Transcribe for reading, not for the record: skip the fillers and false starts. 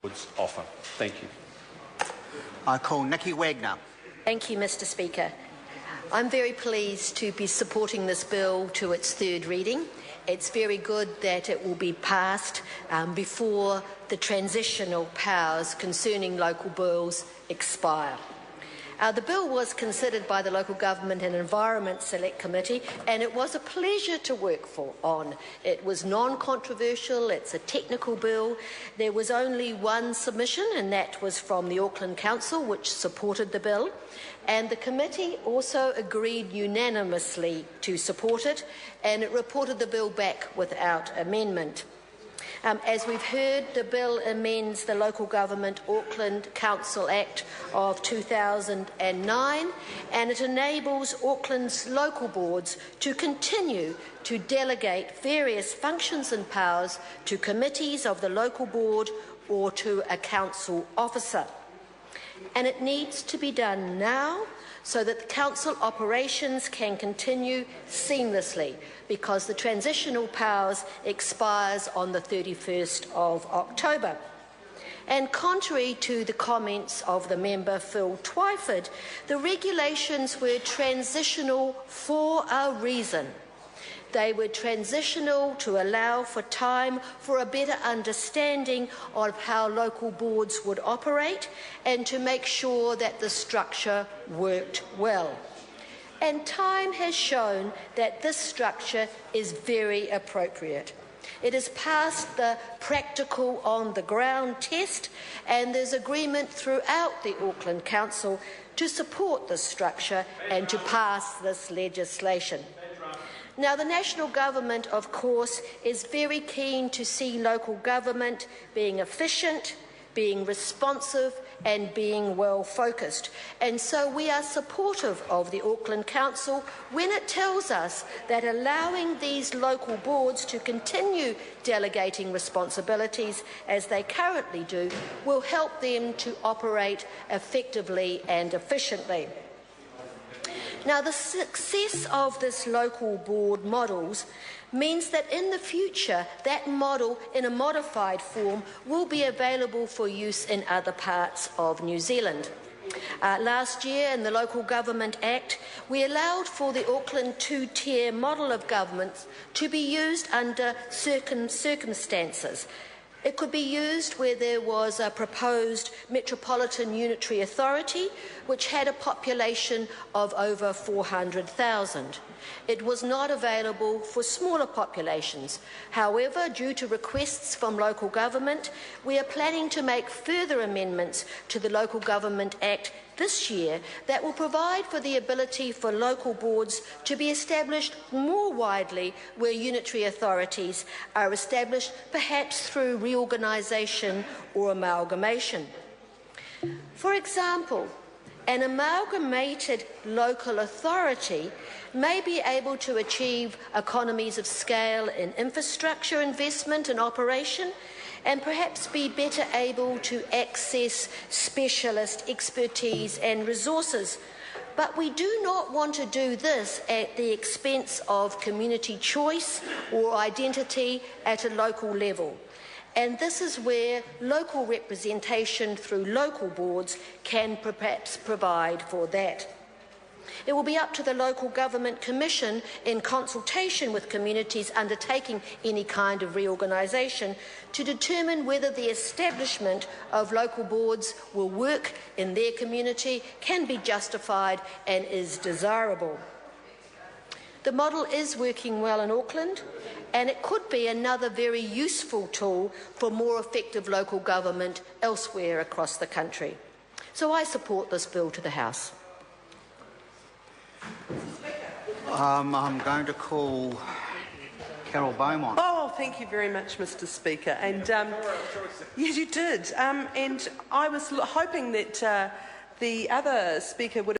offer. Thank you. I call Nikki Wagner. Thank you, Mr. Speaker. I'm very pleased to be supporting this bill to its third reading. It's very good that it will be passed before the transitional powers concerning local bills expire. The bill was considered by the Local Government and Environment Select Committee, and it was a pleasure to work on. It was non-controversial, it's a technical bill. There was only one submission, and that was from the Auckland Council, which supported the bill. And the committee also agreed unanimously to support it, and it reported the bill back without amendment. As we've heard, the bill amends the Local Government Auckland Council Act of 2009, and it enables Auckland's local boards to continue to delegate various functions and powers to committees of the local board or to a council officer. And it needs to be done now so that the council operations can continue seamlessly, because the transitional powers expires on the 31st of October. And contrary to the comments of the member Phil Twyford, the regulations were transitional for a reason. They were transitional to allow for time for a better understanding of how local boards would operate and to make sure that the structure worked well. And time has shown that this structure is very appropriate. It has passed the practical on-the-ground test, and there's agreement throughout the Auckland Council to support this structure and to pass this legislation. Now, the national government, of course, is very keen to see local government being efficient, being responsive and being well focused. And so we are supportive of the Auckland Council when it tells us that allowing these local boards to continue delegating responsibilities as they currently do will help them to operate effectively and efficiently. Now, the success of this local board models means that in the future that model in a modified form will be available for use in other parts of New Zealand. Last year in the Local Government Act, we allowed for the Auckland two-tier model of government to be used under certain circumstances. It could be used where there was a proposed metropolitan unitary authority which had a population of over 400,000. It was not available for smaller populations. However, due to requests from local government, we are planning to make further amendments to the Local Government Act this year that will provide for the ability for local boards to be established more widely where unitary authorities are established, perhaps through reorganisation or amalgamation. For example, an amalgamated local authority may be able to achieve economies of scale in infrastructure investment and operation, and perhaps be better able to access specialist expertise and resources. But we do not want to do this at the expense of community choice or identity at a local level. And this is where local representation through local boards can perhaps provide for that. It will be up to the Local Government Commission, in consultation with communities undertaking any kind of reorganisation, to determine whether the establishment of local boards will work in their community, can be justified and is desirable. The model is working well in Auckland, and it could be another very useful tool for more effective local government elsewhere across the country. So I support this bill to the House. I'm going to call Carol Beaumont. Oh, thank you very much, Mr. Speaker. And yes, you did. And I was hoping that the other speaker would